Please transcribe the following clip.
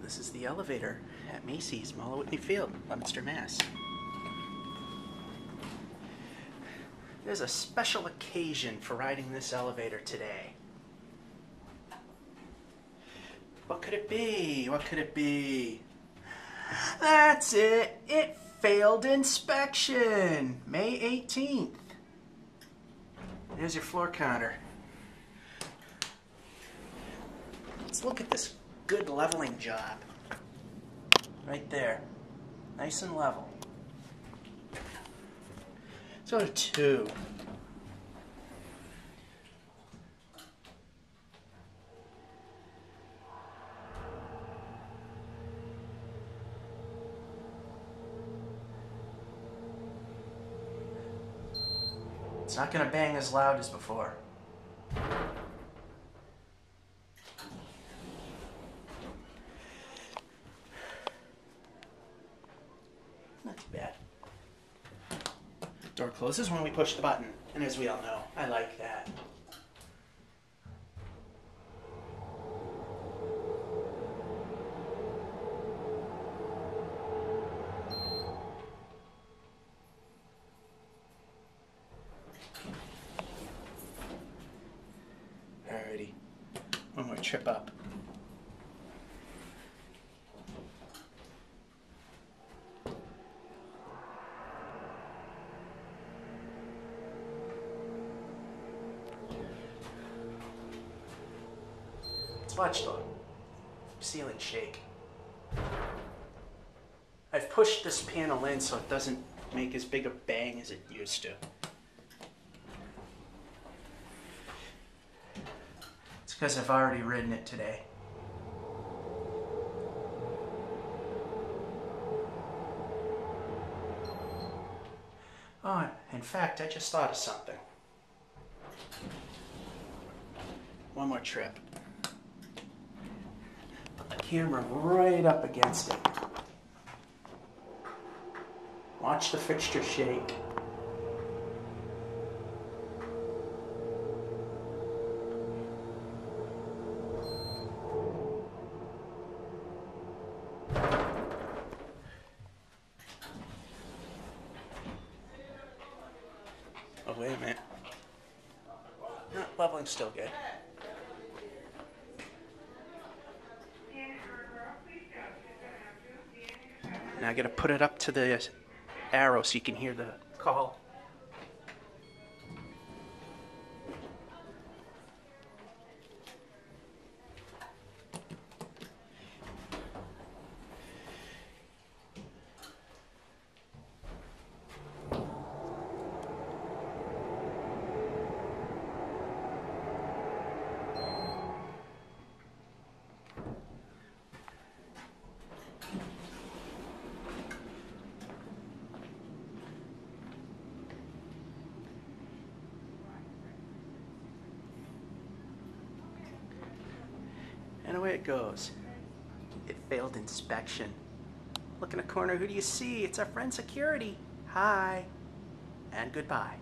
This is the elevator at Macy's, Mall of Whitney Field, Leominster, Mass. There's a special occasion for riding this elevator today. What could it be? What could it be? That's it! It failed inspection! May 18th. There's your floor counter. Let's look at this good leveling job. Right there. Nice and level. Let's go to 2. It's not going to bang as loud as before. Not too bad. Door closes when we push the button, and as we all know, I like that. Alrighty, one more trip up. Let's watch the ceiling shake. I've pushed this panel in so it doesn't make as big a bang as it used to. It's because I've already ridden it today. Oh, in fact, I just thought of something. One more trip. Put the camera right up against it. Watch the fixture shake. Oh, wait a minute. No, leveling's still good. Now I gotta put it up to the arrow so you can hear the call. And away it goes. It failed inspection. Look in the corner, who do you see? It's our friend security. Hi, and goodbye.